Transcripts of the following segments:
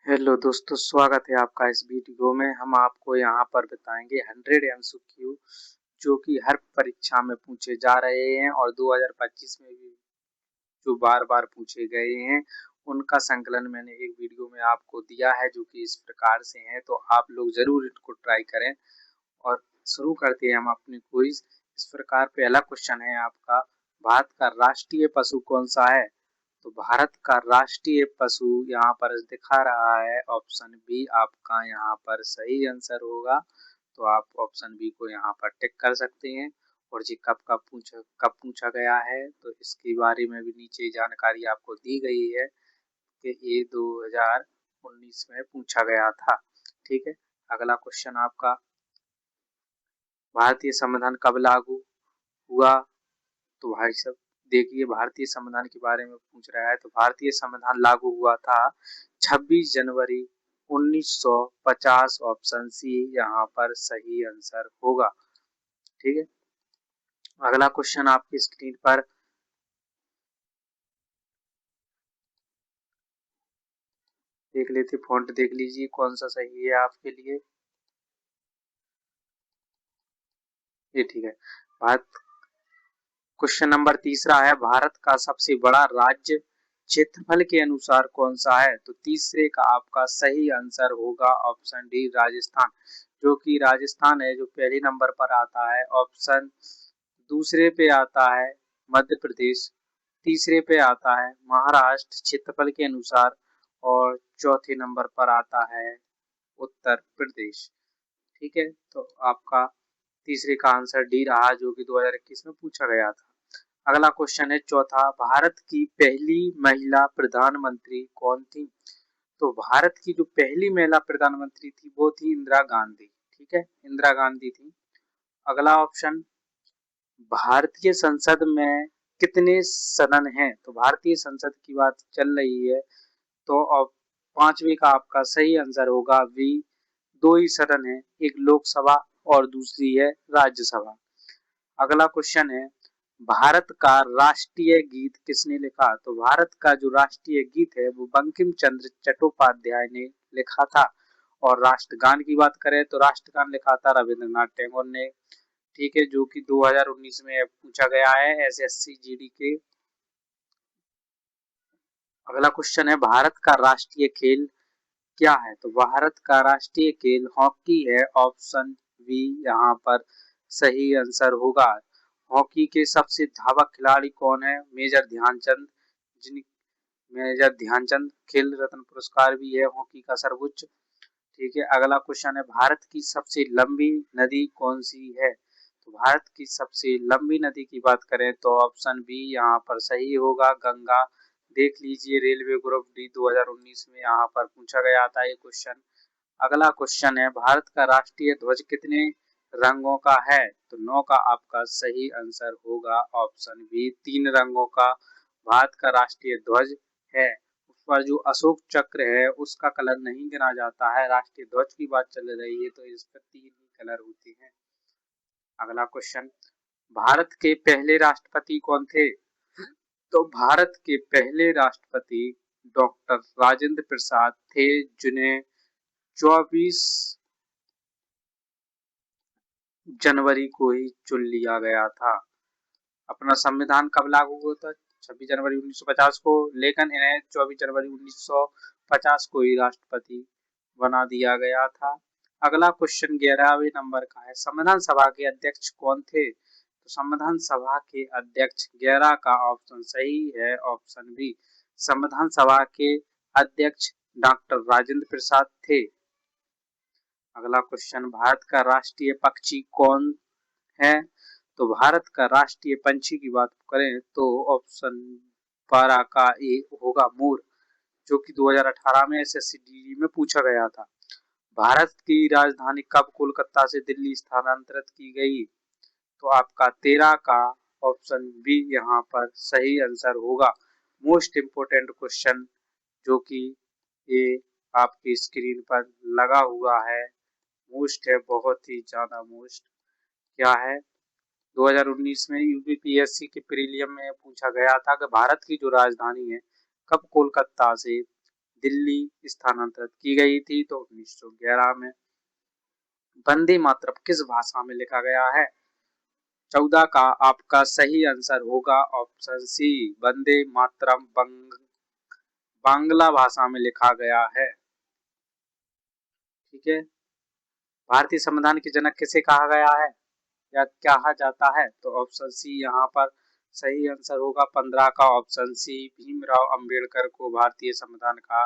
Hello दोस्तों, स्वागत है आपका इस वीडियो में। हम आपको यहाँ पर बताएंगे 100 एमसीक्यू जो कि हर परीक्षा में पूछे जा रहे हैं और 2025 में भी जो बार बार पूछे गए हैं उनका संकलन मैंने एक वीडियो में आपको दिया है जो कि इस प्रकार से है। तो आप लोग जरूर इसको ट्राई करें और शुरू करते हैं हम अपनी क्विज। इस प्रकार पहला क्वेश्चन है आपका, भारत का राष्ट्रीय पशु कौन सा है? तो भारत का राष्ट्रीय पशु यहाँ पर दिखा रहा है ऑप्शन बी आपका यहाँ पर सही आंसर होगा। तो आप ऑप्शन बी को यहाँ पर टिक कर सकते हैं। और जी कब पूछा गया है तो इसके बारे में भी नीचे जानकारी आपको दी गई है कि ये 2019 में पूछा गया था। ठीक है, अगला क्वेश्चन आपका, भारतीय संविधान कब लागू हुआ? तो भाई साहब देखिए, भारतीय संविधान के बारे में पूछ रहा है तो भारतीय संविधान लागू हुआ था 26 जनवरी 1950। ऑप्शन सी यहाँ पर सही आंसर होगा। ठीक है, अगला क्वेश्चन आपकी स्क्रीन पर, देख लेते फॉन्ट देख लीजिए कौन सा सही है आपके लिए। ये ठीक है। भारत क्वेश्चन नंबर तीसरा है, भारत का सबसे बड़ा राज्य क्षेत्रफल के अनुसार कौन सा है? तो तीसरे का आपका सही आंसर होगा ऑप्शन डी राजस्थान, जो कि राजस्थान है जो पहले नंबर पर आता है। ऑप्शन दूसरे पे आता है मध्य प्रदेश, तीसरे पे आता है महाराष्ट्र क्षेत्रफल के अनुसार और चौथे नंबर पर आता है उत्तर प्रदेश। ठीक है, तो आपका तीसरे का आंसर डी रहा जो कि 2021 में पूछा गया था। अगला क्वेश्चन है चौथा, भारत की पहली महिला प्रधानमंत्री कौन थी? तो भारत की जो पहली महिला प्रधानमंत्री थी वो थी इंदिरा गांधी। ठीक है, इंदिरा गांधी थी। अगला ऑप्शन, भारतीय संसद में कितने सदन हैं? तो भारतीय संसद की बात चल रही है तो अब पांचवी का आपका सही आंसर होगा वी, दो ही सदन है, एक लोकसभा और दूसरी है राज्यसभा। अगला क्वेश्चन है, भारत का राष्ट्रीय गीत किसने लिखा? तो भारत का जो राष्ट्रीय गीत है वो बंकिम चंद्र चट्टोपाध्याय ने लिखा था। और राष्ट्रगान की बात करें तो राष्ट्रगान लिखा था रविंद्रनाथ टैगोर ने। ठीक है, जो कि 2019 में पूछा गया है एसएससी जीडी के। अगला क्वेश्चन है, भारत का राष्ट्रीय खेल क्या है? तो भारत का राष्ट्रीय खेल हॉकी है। ऑप्शन बी यहाँ पर सही आंसर होगा। हॉकी के सबसे धावक खिलाड़ी कौन है? मेजर ध्यानचंद, जिन मेजर ध्यानचंद खेल रत्न पुरस्कार भी है हॉकी का सर्वोच्च। ठीक है, अगला क्वेश्चन है, भारत की सबसे लंबी नदी कौन सी है? तो भारत की सबसे लंबी नदी की बात करें तो ऑप्शन बी यहाँ पर सही होगा, गंगा। देख लीजिए रेलवे ग्रुप डी 2019 में यहाँ पर पूछा गया था ये क्वेश्चन। अगला क्वेश्चन है, भारत का राष्ट्रीय ध्वज कितने रंगों का है? तो 9 का आपका सही आंसर होगा ऑप्शन बी, 3 रंगों का भारत का राष्ट्रीय ध्वज है। उस पर जो अशोक चक्र है उसका कलर नहीं गिना जाता है। राष्ट्रीय ध्वज की बात चल रही है तो इस पर 3 ही कलर होते हैं। अगला क्वेश्चन, भारत के पहले राष्ट्रपति कौन थे? तो भारत के पहले राष्ट्रपति डॉक्टर राजेंद्र प्रसाद थे, जिन्हें 24 जनवरी को ही चुन लिया गया था। अपना संविधान कब लागू हुआ था? 26 जनवरी 1950 को, लेकिन इन्हें 24 जनवरी 1950 को ही राष्ट्रपति बना दिया गया था। अगला क्वेश्चन 11वें नंबर का है, संविधान सभा के अध्यक्ष कौन थे? तो संविधान सभा के अध्यक्ष 11 का ऑप्शन सही है, ऑप्शन बी, संविधान सभा के अध्यक्ष डॉक्टर राजेंद्र प्रसाद थे। अगला क्वेश्चन, भारत का राष्ट्रीय पक्षी कौन है? तो भारत का राष्ट्रीय पंछी की बात करें तो ऑप्शन 12 का ए होगा मोर, जो कि 2018 में एसएससी में पूछा गया था। भारत की राजधानी कब कोलकाता से दिल्ली स्थानांतरित की गई? तो आपका 13 का ऑप्शन बी यहाँ पर सही आंसर होगा। मोस्ट इम्पोर्टेंट क्वेश्चन जो कि ये आपकी स्क्रीन पर लगा हुआ है, मोस्ट है, बहुत ही ज्यादा मोस्ट। क्या है? 2019 में यूपीपीएससी के प्रीलियम में पूछा गया था कि भारत की जो राजधानी है कब कोलकाता से दिल्ली स्थानांतरित की गई थी तो 1911 में। वंदे मातरम किस भाषा में लिखा गया है? 14 का आपका सही आंसर होगा ऑप्शन सी, वंदे मातरम बांग्ला भाषा में लिखा गया है। ठीक है। भारतीय संविधान के जनक किसे कहा गया है या कहा जाता है? तो ऑप्शन सी यहाँ पर सही आंसर होगा 15 का ऑप्शन सी, भीमराव अंबेडकर को भारतीय संविधान का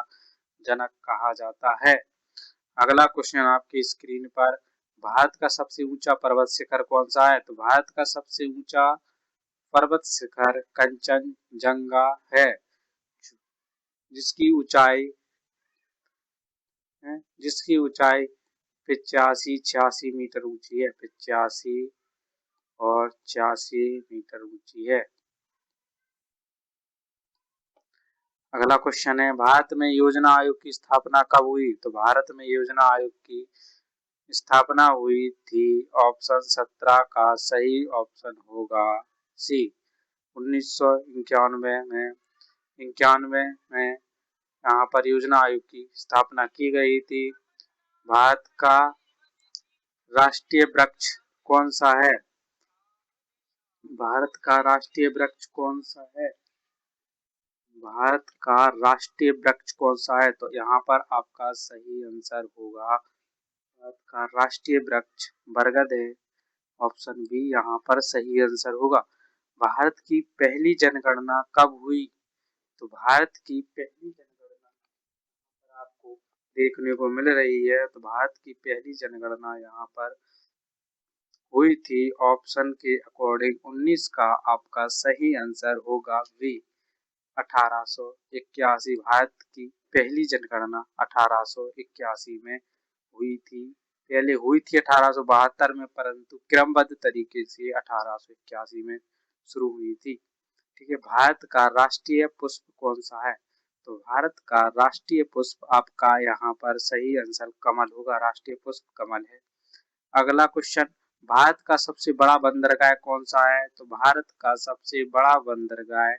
जनक कहा जाता है। अगला क्वेश्चन आपकी स्क्रीन पर, भारत का सबसे ऊंचा पर्वत शिखर कौन सा है? तो भारत का सबसे ऊंचा पर्वत शिखर कंचनजंगा है, जिसकी ऊंचाई 85-86 मीटर ऊंची है। 85 और 86 मीटर ऊंची है। अगला क्वेश्चन है, भारत में योजना आयोग की स्थापना कब हुई? तो भारत में योजना आयोग की स्थापना हुई थी ऑप्शन 17 का सही ऑप्शन होगा सी, 1991 में। 91 में यहाँ पर योजना आयोग की स्थापना की गई थी। भारत का राष्ट्रीय वृक्ष कौन सा है? भारत का राष्ट्रीय वृक्ष कौन सा है? भारत का राष्ट्रीय वृक्ष कौन सा है? तो यहाँ पर आपका सही आंसर होगा, भारत का राष्ट्रीय वृक्ष बरगद है। ऑप्शन बी यहाँ पर सही आंसर होगा। भारत की पहली जनगणना कब हुई? तो भारत की पहली जनगणना आपको देखने को मिल रही है, तो भारत की पहली जनगणना यहाँ पर हुई थी ऑप्शन के अकॉर्डिंग 19 का आपका सही आंसर होगा बी, 1881। भारत की पहली जनगणना 1881 में हुई थी। पहले हुई थी 1872 में, परंतु क्रमबद्ध तरीके से 1881 में शुरू हुई थी। ठीक है। भारत का राष्ट्रीय पुष्प कौन सा है? तो भारत का राष्ट्रीय पुष्प आपका यहाँ पर सही आंसर कमल होगा, राष्ट्रीय पुष्प कमल है। अगला क्वेश्चन, भारत का सबसे बड़ा बंदरगाह कौन सा है? तो भारत का सबसे बड़ा बंदरगाह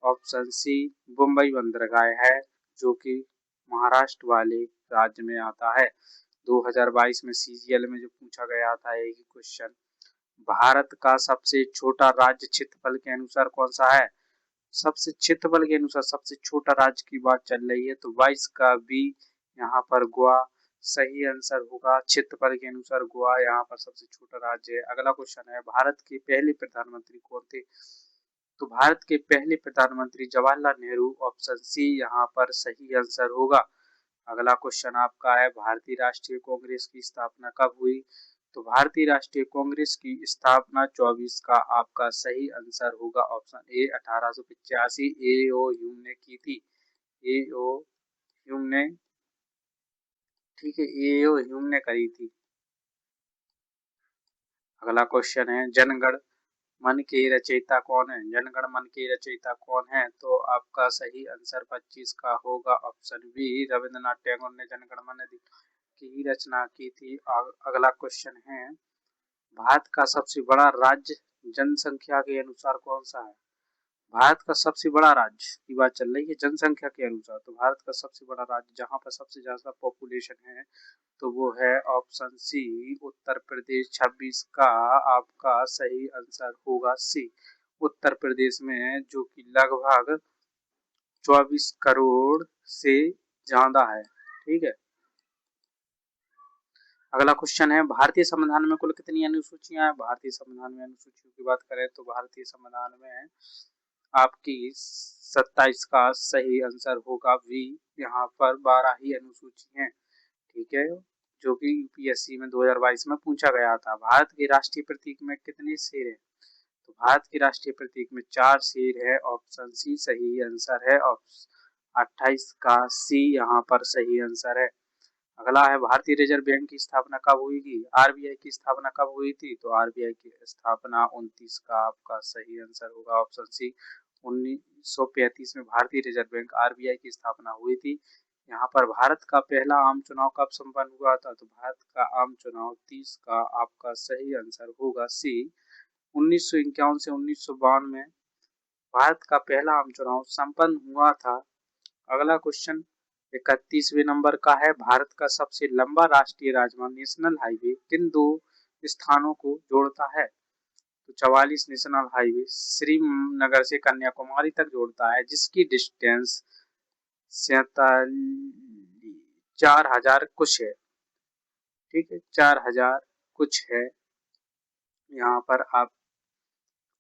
ऑप्शन सी मुंबई बंदरगाह है, जो कि महाराष्ट्र वाले राज्य में आता है। 2022 में सीजीएल में जो पूछा गया था यही क्वेश्चन। भारत का सबसे छोटा राज्य क्षेत्रफल के अनुसार कौन सा है? सबसे क्षेत्रफल के अनुसार सबसे छोटा राज्य की बात चल रही है, तो 22 का बी यहाँ पर गोवा सही आंसर होगा। क्षेत्रफल के अनुसार गोवा यहाँ पर सबसे छोटा राज्य है। अगला क्वेश्चन है, भारत के पहले प्रधानमंत्री कौन थे? तो भारत के पहले प्रधानमंत्री जवाहरलाल नेहरू, ऑप्शन सी यहाँ पर सही आंसर होगा। अगला क्वेश्चन आपका है, भारतीय राष्ट्रीय कांग्रेस की स्थापना कब हुई? तो भारतीय राष्ट्रीय कांग्रेस की स्थापना 24 का आपका सही आंसर होगा ऑप्शन ए, 1885 ए.ओ. ह्यूम ने की थी। ए.ओ. ह्यूम ने, ठीक है, ए.ओ. ह्यूम ने करी थी। अगला क्वेश्चन है, जनगण मन के रचयिता कौन है? जनगण मन के रचयिता कौन है? तो आपका सही आंसर 25 का होगा ऑप्शन बी, रविंद्रनाथ टैगोर ने जनगण मन की रचना की थी। अगला क्वेश्चन है, भारत का सबसे बड़ा राज्य जनसंख्या के अनुसार कौन सा है? भारत का सबसे बड़ा राज्य की बात चल रही है जनसंख्या के अनुसार, तो भारत का सबसे बड़ा राज्य जहाँ पर सबसे ज्यादा पॉपुलेशन है तो वो है ऑप्शन सी, उत्तर प्रदेश। 26 का आपका सही आंसर होगा सी, उत्तर प्रदेश में, जो कि लगभग 24 करोड़ से ज्यादा है। ठीक है। अगला क्वेश्चन है, भारतीय संविधान में कुल कितनी अनुसूचियां हैं? भारतीय संविधान में अनुसूचियों की बात करें तो भारतीय संविधान में आपकी 27 का सही आंसर होगा बी, यहाँ पर 12 ही अनुसूची हैं। ठीक है, जो कि यूपीएससी में 2022 में पूछा गया था। भारत के राष्ट्रीय प्रतीक में कितने शेर हैं? तो भारत के राष्ट्रीय प्रतीक में 4 शेर है, ऑप्शन सी सही आंसर है। ऑप्शन 28 का सी यहाँ पर सही आंसर है। अगला है, भारतीय रिजर्व बैंक की स्थापना कब हुई थी? आरबीआई की स्थापना कब हुई थी? तो आरबीआई की स्थापना 29 का आपका सही आंसर होगा ऑप्शन सी, 1935 में भारतीय रिजर्व बैंक आरबीआई की स्थापना हुई थी। यहाँ पर भारत का पहला आम चुनाव कब संपन्न हुआ था? तो भारत का आम चुनाव 30 का आपका सही आंसर होगा सी, 1951 से 1952 में भारत का पहला आम चुनाव संपन्न हुआ था। अगला क्वेश्चन, 31वें नंबर का है भारत का सबसे लंबा राष्ट्रीय राजमार्ग नेशनल हाईवे किन दो स्थानों को जोड़ता है? तो 44 नेशनल हाईवे श्रीनगर से कन्याकुमारी तक जोड़ता है जिसकी डिस्टेंस 4,000 कुछ है। ठीक है, 4,000 कुछ है। यहाँ पर आप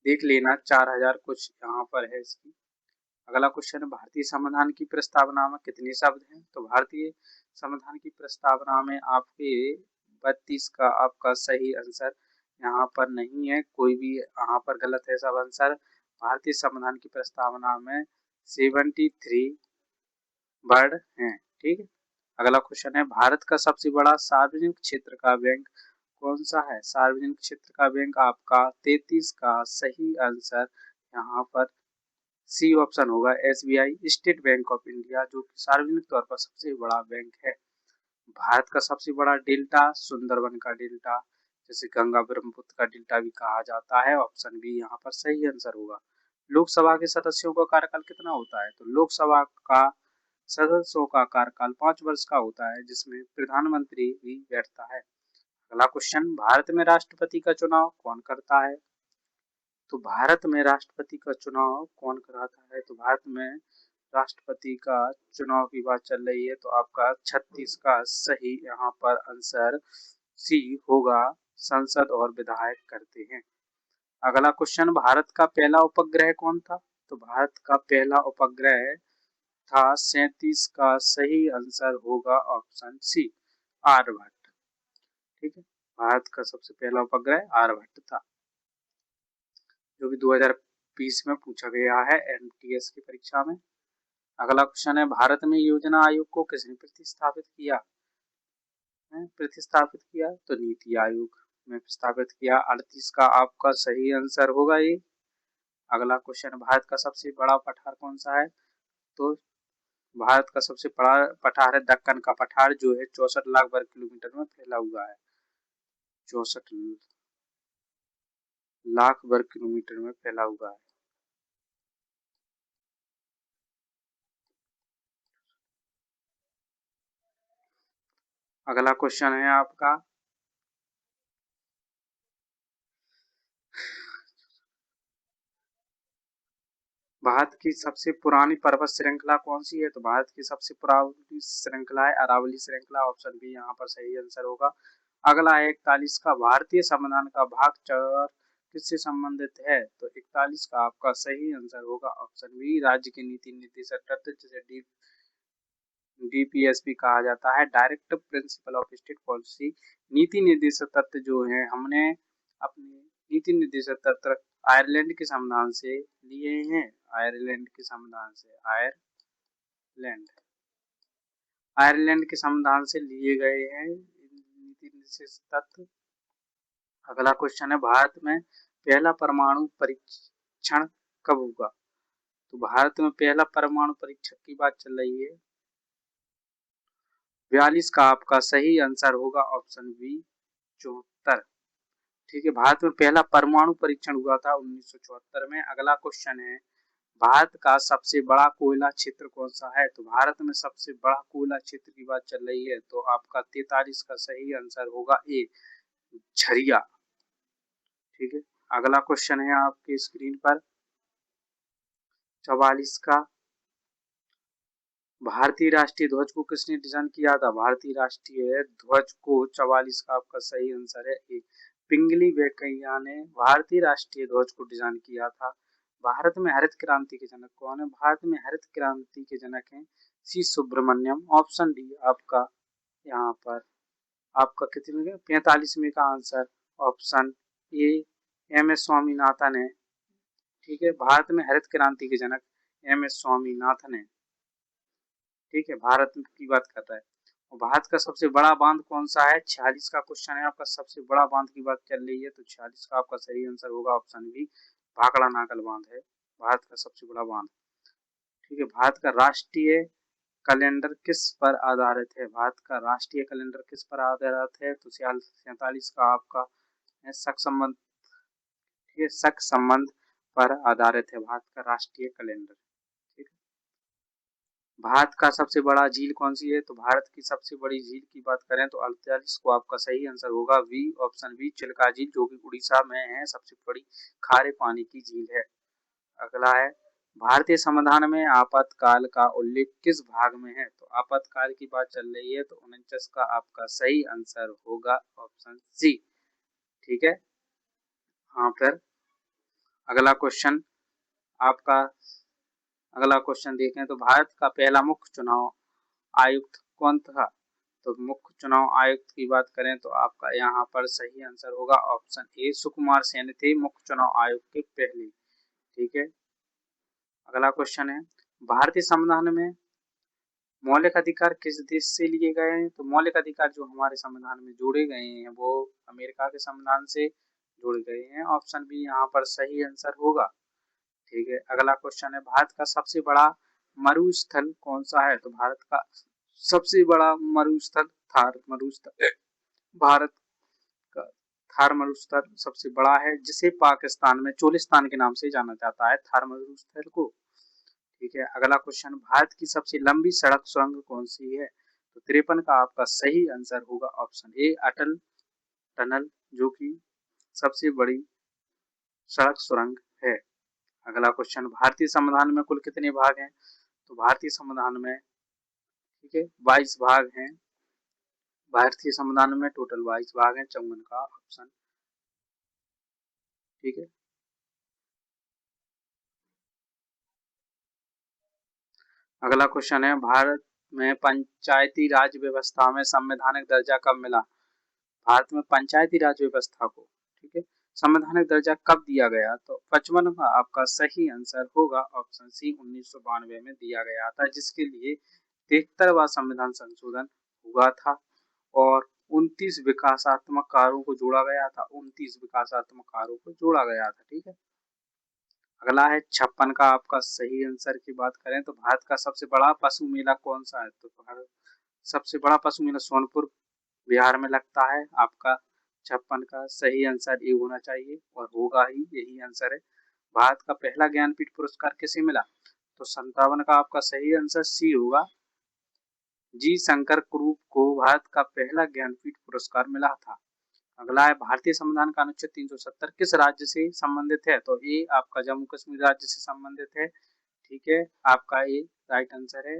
देख लेना 4,000 कुछ यहाँ पर है इसकी। अगला क्वेश्चन है भारतीय संविधान की प्रस्तावना में कितने शब्द हैं? तो भारतीय संविधान की प्रस्तावना में आपके 32 का आपका सही आंसर यहाँ पर नहीं है, कोई भी यहाँ पर गलत है सब आंसर। भारतीय संविधान की प्रस्तावना में 73 वर्ड हैं। ठीक है, अगला क्वेश्चन है भारत का सबसे बड़ा सार्वजनिक क्षेत्र का बैंक कौन सा है? सार्वजनिक क्षेत्र का बैंक आपका 33 का सही आंसर यहाँ पर सी ऑप्शन होगा, SBI state bank of India, जो कि सार्वजनिक तौर पर सबसे बड़ा बैंक है। भारत का सबसे बड़ा डेल्टा सुंदरबन का डेल्टा, जैसे गंगा ब्रह्मपुत्र का डेल्टा भी कहा जाता है, ऑप्शन बी यहाँ पर सही आंसर होगा। लोकसभा के सदस्यों का कार्यकाल कितना होता है? तो लोकसभा का सदस्यों का कार्यकाल 5 वर्ष का होता है जिसमें प्रधानमंत्री भी बैठता है। अगला क्वेश्चन भारत में राष्ट्रपति का चुनाव कौन करता है? तो भारत में राष्ट्रपति का चुनाव कौन कराता है? तो भारत में राष्ट्रपति का चुनाव की बात चल रही है तो आपका 36 का सही यहाँ पर आंसर सी होगा, संसद और विधायक करते हैं। अगला क्वेश्चन भारत का पहला उपग्रह कौन था? तो भारत का पहला उपग्रह था 37 का सही आंसर होगा ऑप्शन सी, आर्यभट्ट। ठीक है, भारत का सबसे पहला उपग्रह आर्यभट्ट था, जो कि 2020 में पूछा गया है एमटीएस की परीक्षा में। अगला क्वेश्चन है भारत में योजना आयोग को किसने प्रतिस्थापित किया? तो नीति आयोग में स्थापित किया। 38 का आपका सही आंसर होगा ये। अगला क्वेश्चन भारत का सबसे बड़ा पठार कौन सा है? तो भारत का सबसे बड़ा पठार है दक्कन का पठार, जो है 64 लाख वर्ग किलोमीटर में फैला हुआ है। 64 लाख वर्ग किलोमीटर में फैला हुआ है। अगला क्वेश्चन है आपका भारत की सबसे पुरानी पर्वत श्रृंखला कौन सी है? तो भारत की सबसे पुरानी श्रृंखला है अरावली श्रृंखला, ऑप्शन बी यहाँ पर सही आंसर होगा। अगला है 41 का भारतीय संविधान का भाग 4 किससे संबंधित है? तो 41 का आपका सही आंसर होगा ऑप्शन बी, राज्य के नीति निर्देशक तत्व जिसे डीपीएसपी कहा जाता है, direct principle of state policy. नीति निर्देशक तत्व जो है हमने अपने नीति निर्देशक तत्व आयरलैंड के संविधान से लिए हैं, आयरलैंड के संविधान से, आयरलैंड के संविधान से लिए गए हैं नीति निर्देशक तत्व। अगला क्वेश्चन है भारत में पहला परमाणु परीक्षण कब हुआ? तो भारत में पहला परमाणु परीक्षण की बात चल रही है। 42 का आपका सही आंसर होगा ऑप्शन बी, 74। ठीक है, भारत में पहला परमाणु परीक्षण हुआ था 1974 में। अगला क्वेश्चन है भारत का सबसे बड़ा कोयला क्षेत्र कौन सा है? तो भारत में सबसे बड़ा कोयला क्षेत्र की बात चल रही है तो आपका 43 का सही आंसर होगा ए, झरिया। ठीक है, अगला क्वेश्चन है आपकी स्क्रीन पर 44 का भारतीय राष्ट्रीय ध्वज को किसने डिजाइन किया था? भारतीय राष्ट्रीय ध्वज को 44 का आपका सही आंसर है ए, पिंगली वेंकैया ने भारतीय राष्ट्रीय ध्वज को डिजाइन किया था। भारत में हरित क्रांति के जनक कौन है? भारत में हरित क्रांति के जनक हैं सी सुब्रमण्यम, ऑप्शन डी आपका यहाँ पर आपका कितने में 45 में का answer option A, M S Swaminathan है। ठीक है, भारत में हरित क्रांति के जनक एम एस स्वामीनाथन है। ठीक है, भारत की बात कर रहा है। और भारत का सबसे बड़ा बांध कौन सा है? 46 का क्वेश्चन है आपका, सबसे बड़ा बांध की बात चल रही है तो 46 का आपका सही आंसर होगा ऑप्शन बी, भाखड़ा नागल बांध है भारत का सबसे बड़ा बांध। ठीक है, भारत का राष्ट्रीय कैलेंडर किस पर आधारित है? भारत का राष्ट्रीय कैलेंडर किस पर आधारित है? तो 47 का आपका शक संबंध, ठीक है, शक संबंध पर आधारित है भारत का राष्ट्रीय कैलेंडर। ठीक है, भारत का सबसे बड़ा झील कौन सी है? तो भारत की सबसे बड़ी झील की बात करें तो 48 को आपका सही आंसर होगा वी, ऑप्शन बी, चिल्का झील, जो कि उड़ीसा में है, सबसे बड़ी खारे पानी की झील है। अगला है, भारतीय संविधान में आपातकाल का उल्लेख किस भाग में है? तो आपातकाल की बात चल रही है तो 49 का आपका सही आंसर होगा ऑप्शन सी। ठीक है। हाँ, फिर अगला क्वेश्चन आपका, अगला क्वेश्चन देखें तो भारत का पहला मुख्य चुनाव आयुक्त कौन था? तो मुख्य चुनाव आयुक्त की बात करें तो आपका यहाँ पर सही आंसर होगा ऑप्शन ए, सुकुमार सेन थे मुख्य चुनाव आयोग के पहले। ठीक है। अगला क्वेश्चन है, भारतीय संविधान में मौलिक अधिकार किस देश से लिए गए हैं? तो मौलिक अधिकार जो हमारे संविधान में जोड़े गए हैं वो अमेरिका के संविधान से जोड़े गए हैं। ऑप्शन बी यहाँ पर सही आंसर होगा। ठीक है। अगला क्वेश्चन है, भारत का सबसे बड़ा मरुस्थल कौन सा है? तो भारत का सबसे बड़ा मरुस्थल थार मरुस्थल, भारत का थार मरुस्थल सबसे बड़ा है, जिसे पाकिस्तान में चोलिस्तान के नाम से जाना जाता है, थार मरुस्थल को। ठीक है। अगला क्वेश्चन, भारत की सबसे लंबी सड़क सुरंग कौन सी है? तो 53 का आपका सही आंसर होगा ऑप्शन ए, अटल टनल, जो कि सबसे बड़ी सड़क सुरंग है। अगला क्वेश्चन, भारतीय संविधान में कुल कितने भाग हैं? तो भारतीय संविधान में, ठीक है, 22 भाग हैं। भारतीय संविधान में टोटल 22 भाग हैं, 54 का ऑप्शन। ठीक है। अगला क्वेश्चन है, भारत में पंचायती राज व्यवस्था में संवैधानिक दर्जा कब मिला? भारत में पंचायती राज व्यवस्था को, ठीक है, संवैधानिक दर्जा कब दिया गया? तो 55 का आपका सही आंसर होगा ऑप्शन सी, 1992 में दिया गया था, जिसके लिए 73वां संविधान संशोधन हुआ था और 29 विकासात्मक कार्यों को जोड़ा गया था, 29 विकासात्मक कार्यों को जोड़ा गया था। ठीक है। अगला है 56 का आपका सही आंसर की बात करें तो भारत का सबसे बड़ा पशु मेला कौन सा है? तो भारत सबसे बड़ा पशु मेला सोनपुर बिहार में लगता है। आपका 56 का सही आंसर ये होना चाहिए और होगा ही, यही आंसर है। भारत का पहला ज्ञानपीठ पुरस्कार किसे मिला? तो 57 का आपका सही आंसर सी होगा, जी शंकर कुरूप को भारत का पहला ज्ञानपीठ पुरस्कार मिला था। अगला है, भारतीय संविधान का अनुच्छेद 370 किस राज्य से संबंधित है? तो ये आपका जम्मू कश्मीर राज्य से संबंधित है। ठीक है, आपका ये राइट आंसर है।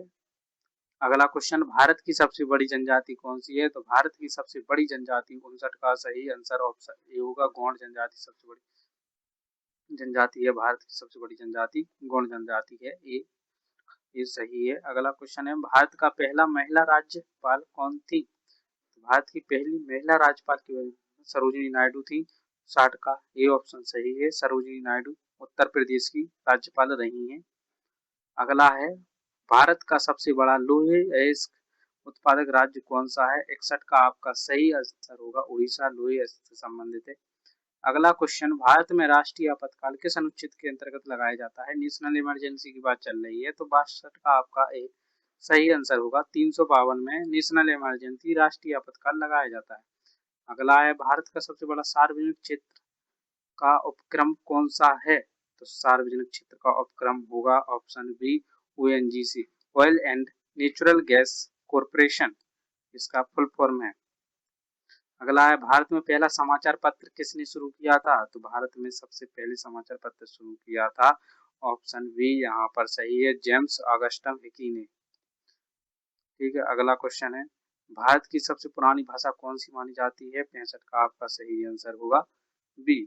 अगला क्वेश्चन, भारत की सबसे बड़ी जनजाति कौन सी है? तो भारत की सबसे बड़ी जनजाति 59 का सही आंसर ऑप्शन ए होगा, गौंड जनजाति सबसे बड़ी जनजाति है। भारत की सबसे बड़ी जनजाति गौंड जनजाति है, ये सही है। अगला क्वेश्चन है, भारत का पहला महिला राज्यपाल कौन थी? तो भारत की पहली महिला राज्यपाल की सरोजिनी नायडू थी। 60 का ये ऑप्शन सही है, सरोजिनी नायडू उत्तर प्रदेश की राज्यपाल रही हैं। अगला है, भारत का सबसे बड़ा लोहे अयस्क उत्पादक राज्य कौन सा है? 61 का आपका सही आंसर होगा उड़ीसा, लोहे अयस्क से संबंधित है। अगला क्वेश्चन, भारत में राष्ट्रीय आपातकाल किस अनुच्छेद के अंतर्गत लगाया जाता है? नेशनल इमरजेंसी की बात चल रही है तो 62 का आपका एक सही आंसर होगा, 352 में नेशनल इमरजेंसी राष्ट्रीय आपातकाल लगाया जाता है। अगला है, भारत का सबसे बड़ा सार्वजनिक क्षेत्र का उपक्रम कौन सा है? तो सार्वजनिक क्षेत्र का उपक्रम होगा option B, ONGC, oil and natural gas corporation, इसका फुल फॉर्म है। अगला है, भारत में पहला समाचार पत्र किसने शुरू किया था? तो भारत में सबसे पहले समाचार पत्र शुरू किया था, ऑप्शन बी यहाँ पर सही है, जेम्स ऑगस्टन हिकी ने। ठीक है। अगला क्वेश्चन है, भारत की सबसे पुरानी भाषा कौन सी मानी जाती है? 65 का आपका सही आंसर होगा बी,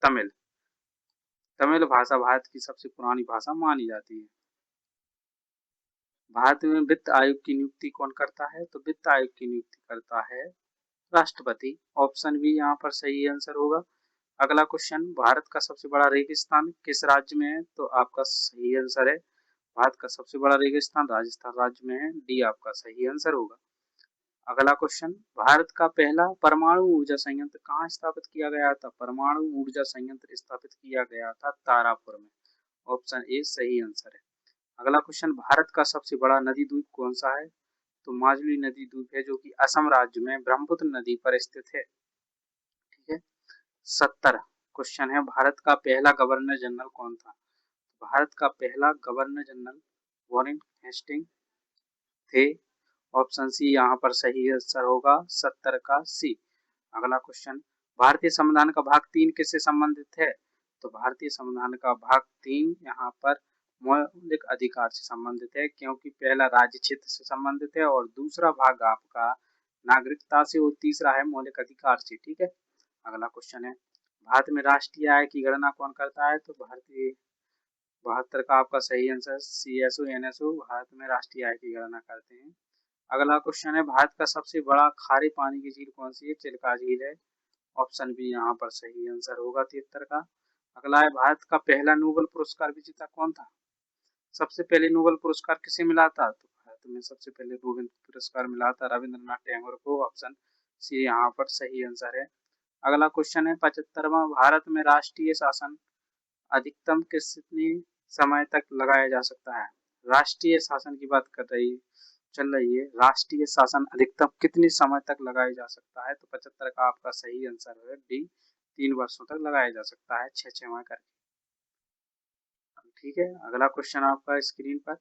तमिल। तमिल भाषा भारत की सबसे पुरानी भाषा मानी जाती है। भारत में वित्त आयोग की नियुक्ति कौन करता है? तो वित्त आयोग की नियुक्ति करता है राष्ट्रपति, ऑप्शन बी यहाँ पर सही आंसर होगा। अगला क्वेश्चन, भारत का सबसे बड़ा रेगिस्तान किस राज्य में है? तो आपका सही आंसर है, भारत का सबसे बड़ा रेगिस्तान राजस्थान राज्य में है, डी आपका सही आंसर होगा। अगला क्वेश्चन, भारत का पहला परमाणु ऊर्जा संयंत्र कहाँ स्थापित किया गया था? परमाणु ऊर्जा संयंत्र स्थापित किया गया था तारापुर में, ऑप्शन ए सही आंसर है। अगला क्वेश्चन, भारत का सबसे बड़ा नदी द्वीप कौन सा है? तो माजुली नदी द्वीप है, जो कि असम राज्य में ब्रह्मपुत्र नदी पर स्थित है। ठीक है। 70 क्वेश्चन है, भारत का पहला गवर्नर जनरल कौन था? भारत का पहला गवर्नर जनरल वॉरेन हेस्टिंग थे। ऑप्शन सी यहाँ पर सही आंसर होगा 70 का सी। अगला क्वेश्चन, भारतीय संविधान का भाग 3 किससे संबंधित है? तो भारतीय संविधान का भाग 3 यहाँ पर मौलिक अधिकार से संबंधित है, क्योंकि पहला राज्य क्षेत्र से संबंधित है और दूसरा भाग आपका नागरिकता से और तीसरा है मौलिक अधिकार से। ठीक है। अगला क्वेश्चन है, भारत में राष्ट्रीय आय की गणना कौन करता है? तो भारतीय 72 का आपका सही आंसर CSO NSO भारत में राष्ट्रीय आय की गणना करते हैं। अगला क्वेश्चन है, भारत का सबसे बड़ा खारे पानी की झील कौन सी है? चिल्का झील है। ऑप्शन बी यहाँ पर सही आंसर होगा 73 का। अगला है, भारत का पहला नोबेल पुरस्कार विजेता कौन था? सबसे पहले नोबेल पुरस्कार किसे मिला था? तो भारत में सबसे पहले नोबेल पुरस्कार मिला था रविंद्रनाथ टैगोर को। ऑप्शन सी यहाँ पर सही आंसर है। अगला क्वेश्चन है, 75वां भारत में राष्ट्रीय शासन अधिकतम कितने समय तक लगाया जा सकता है? राष्ट्रीय शासन की बात चल रही है। राष्ट्रीय शासन अधिकतम कितने समय तक लगाया जा सकता है? तो 75 का आपका सही आंसर है डी, 3 वर्षों तक लगाया जा सकता है, 6 माह करके। ठीक है। अगला क्वेश्चन आपका स्क्रीन पर,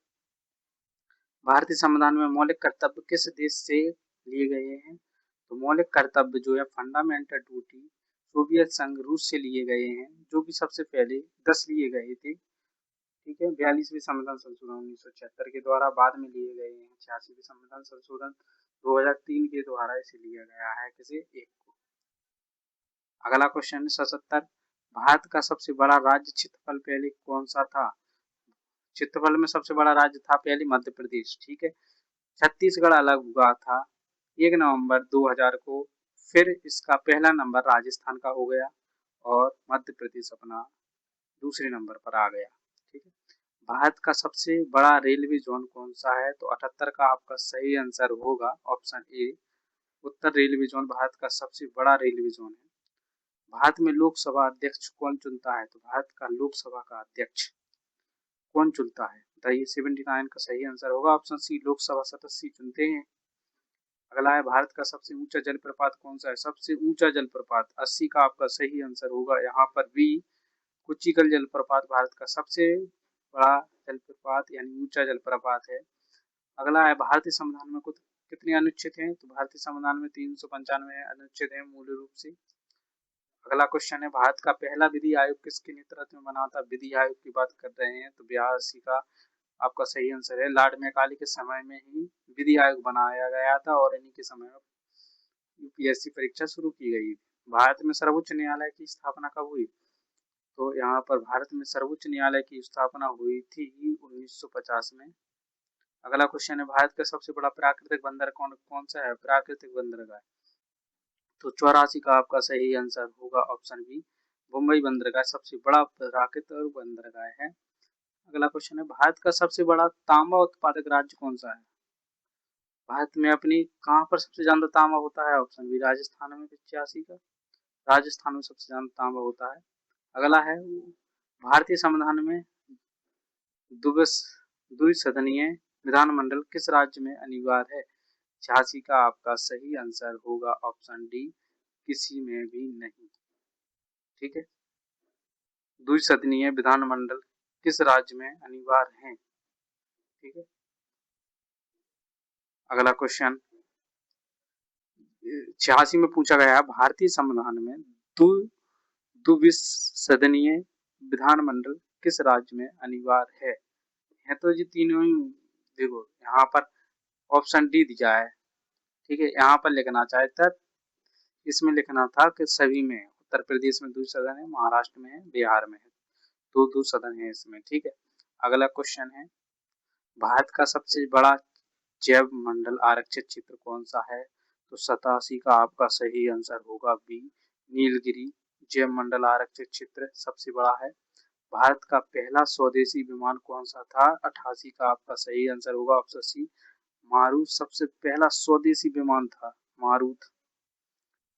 भारतीय संविधान में मौलिक कर्तव्य किस देश से लिए गए हैं? तो मौलिक कर्तव्य जो है फंडामेंटल ड्यूटी सोवियत संघ रूस से लिए गए हैं, जो कि सबसे पहले 10 लिए गए थे। ठीक है। 42वें संविधान संशोधन 1976 के द्वारा बाद में लिए गए हैं। 86वें संविधान संशोधन 2003 के द्वारा इसे लिया गया है किसे? एक को। अगला क्वेश्चन 77, भारत का सबसे बड़ा राज्य क्षेत्रफल पहले कौन सा था? क्षेत्रफल में सबसे बड़ा राज्य था पहले मध्य प्रदेश। ठीक है। छत्तीसगढ़ अलग हुआ था 1 नवंबर 2000 को, फिर इसका पहला नंबर राजस्थान का हो गया और मध्य प्रदेश अपना दूसरे नंबर पर आ गया। ठीक है। भारत का सबसे बड़ा रेलवे जोन कौन सा है? तो 78 का आपका सही आंसर होगा option A, Uttar railway zone Bharat का सबसे बड़ा रेलवे जोन है। भारत में लोकसभा अध्यक्ष कौन चुनता है? तो भारत का लोकसभा का अध्यक्ष कौन चुनता है? बताइए। 79 का सही आंसर होगा ऑप्शन सी, लोकसभा सदस्य चुनते हैं। अगला है, भारत का सबसे ऊंचा जलप्रपात कौन सा है? सबसे ऊंचा जलप्रपात 80 का आपका सही आंसर होगा यहाँ पर बी, कुचिकल जलप्रपात भारत का सबसे बड़ा जलप्रपात यानी ऊंचा जलप्रपात है। अगला है, भारतीय संविधान में कुछ कितने अनुच्छेद हैं? तो भारतीय संविधान में 395 अनुच्छेद हैं मूल रूप से। अगला क्वेश्चन है, भारत का पहला विधि आयोग किसके नेतृत्व में बना था? विधि आयोग की बात कर रहे हैं तो 82 का आपका सही आंसर है, लॉर्ड मैकाले के समय में ही विधि आयोग बनाया गया था और इन्हीं के समय में यूपीएससी परीक्षा शुरू की गई। भारत में सर्वोच्च न्यायालय की स्थापना कब हुई? तो यहाँ पर भारत में सर्वोच्च न्यायालय की स्थापना हुई थी 1950 में। अगला क्वेश्चन है, भारत का सबसे बड़ा प्राकृतिक बंदर कौन सा है? प्राकृतिक बंदरगाह तो 84 का आपका सही आंसर होगा ऑप्शन बी, मुंबई बंदरगाह सबसे बड़ा प्राकृतिक बंदरगाह है। अगला क्वेश्चन है, भारत का सबसे बड़ा तांबा उत्पादक राज्य कौन सा है? भारत में अपनी कहाँ पर सबसे ज्यादा तांबा होता है? ऑप्शन बी, राजस्थान में 85 का, राजस्थान में सबसे ज्यादा तांबा होता है। अगला है, भारतीय संविधान में द्विसदनीय विधानमंडल किस राज्य में अनिवार्य है? 86 का आपका सही आंसर होगा ऑप्शन डी, किसी में भी नहीं। ठीक है। द्विसदनीय विधानमंडल किस राज्य में अनिवार्य है? ठीक है। अगला क्वेश्चन 86 में पूछा गया है, भारतीय संविधान में द्विसदनीय विधानमंडल किस राज्य में अनिवार्य है तो जी तीनों ही देखो यहाँ पर ऑप्शन डी दिया है। ठीक है। यहाँ पर लिखना चाहे था, इसमें लिखना था कि सभी में, उत्तर प्रदेश में 2 सदन है, महाराष्ट्र में है, बिहार में है, 2 सदन है इसमें। ठीक है। अगला क्वेश्चन है, भारत का सबसे बड़ा जैव मंडल आरक्षित क्षेत्र कौन सा है? तो 87 का आपका सही आंसर होगा बी, नीलगिरी जैव मंडल आरक्षित क्षेत्र सबसे बड़ा है। भारत का पहला स्वदेशी विमान कौन सा था? 88 का आपका सही आंसर होगा ऑप्शन सी, मारुत सबसे पहला स्वदेशी विमान था, मारुत।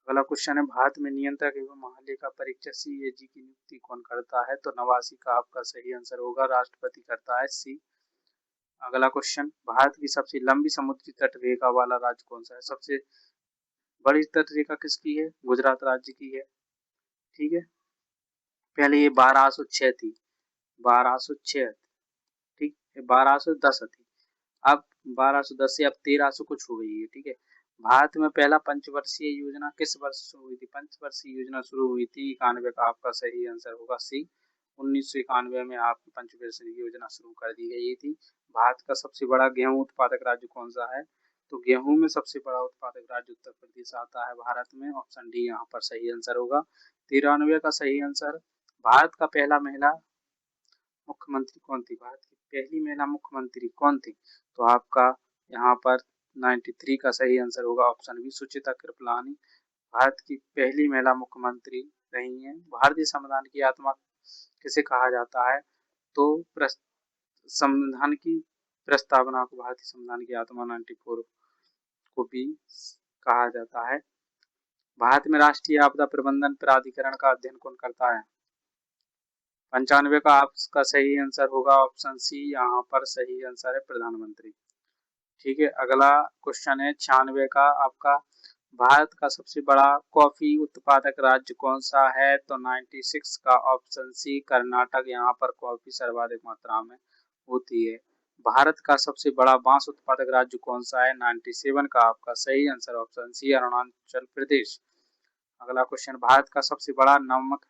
अगला क्वेश्चन है, भारत में नियंत्रक एवं महालेखा परीक्षक CAG की नियुक्ति कौन करता है? तो 89 का आपका सही आंसर होगा, राष्ट्रपति करता है, सी। अगला क्वेश्चन, भारत की सबसे लंबी समुद्री तट रेखा वाला राज्य कौन सा है? सबसे बड़ी तट रेखा किसकी है? गुजरात राज्य की है। ठीक है। पहले ये 1206 थी, 1206, ठीक है, 1210 थी, अब 1210 से अब 1300 कुछ हो गई है, ठीक है। भारत में पहला पंचवर्षीय योजना किस वर्ष शुरू हुई थी? पंचवर्षीय योजना शुरू हुई थी 91 का आपका सही आंसर होगा सी। 1991 में आपकी पंचवर्षीय योजना शुरू कर दी गई थी। भारत का सबसे बड़ा गेहूं उत्पादक राज्य कौन सा है? तो गेहूं में सबसे बड़ा उत्पादक राज्य उत्तर प्रदेश आता है भारत में। ऑप्शन डी यहाँ पर सही आंसर होगा। 93 का सही आंसर। भारत का पहला महिला मुख्यमंत्री कौन थी? भारत की पहली महिला मुख्यमंत्री कौन थी? तो आपका यहाँ पर 93 का सही आंसर होगा ऑप्शन बी सुचिता कृपलानी। भारत की पहली महिला मुख्यमंत्री रही हैं। भारतीय संविधान की आत्मा किसे कहा जाता है? तो संविधान की प्रस्तावना को भारतीय संविधान की आत्मा 94 को भी कहा जाता है। भारत में राष्ट्रीय आपदा प्रबंधन प्राधिकरण का अध्ययन कौन करता है? 95 का आपका सही आंसर होगा ऑप्शन सी। यहाँ पर सही आंसर है प्रधानमंत्री। ठीक है, अगला क्वेश्चन है 96 का आपका। भारत का सबसे बड़ा कॉफी उत्पादक राज्य कौन सा है? तो 96 का ऑप्शन सी कर्नाटक। यहाँ पर कॉफी सर्वाधिक मात्रा में होती है। भारत का सबसे बड़ा बांस उत्पादक राज्य कौन सा है? 97 का आपका सही answer option C Arunachal Pradesh. अगला क्वेश्चन, भारत का सबसे बड़ा नमक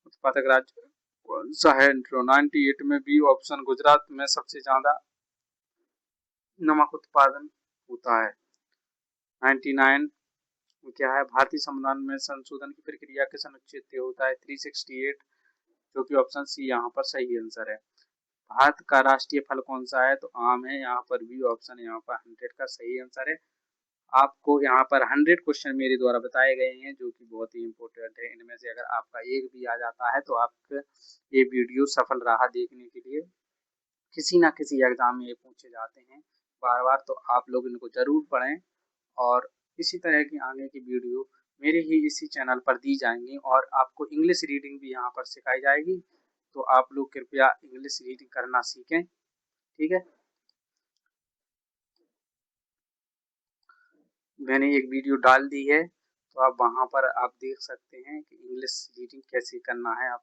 उत्पादक राज्य कौन सा है? तो 98 में बी ऑप्शन गुजरात में सबसे ज्यादा नमक उत्पादन होता है। 99 क्या है? भारतीय संविधान में संशोधन की प्रक्रिया किस अनुच्छेद से होता है? 368, जो कि ऑप्शन सी यहाँ पर सही आंसर है। भारत का राष्ट्रीय फल कौन सा है? तो आम है। यहाँ पर बी ऑप्शन यहाँ पर 100 का सही आंसर है। आपको यहाँ पर 100 क्वेश्चन मेरे द्वारा बताए गए हैं जो कि बहुत ही इम्पोर्टेंट है। इनमें से अगर आपका एक भी आ जाता है तो आपका ये वीडियो सफल रहा देखने के लिए। किसी ना किसी एग्जाम में ये पूछे जाते हैं बार बार, तो आप लोग इनको जरूर पढ़ें। और इसी तरह की आगे की वीडियो मेरे ही इसी चैनल पर दी जाएंगी और आपको इंग्लिश रीडिंग भी यहाँ पर सिखाई जाएगी। तो आप लोग कृपया इंग्लिश रीडिंग करना सीखें, ठीक है। मैंने एक वीडियो डाल दी है, तो आप वहाँ पर आप देख सकते हैं कि इंग्लिश रीडिंग कैसे करना है। आप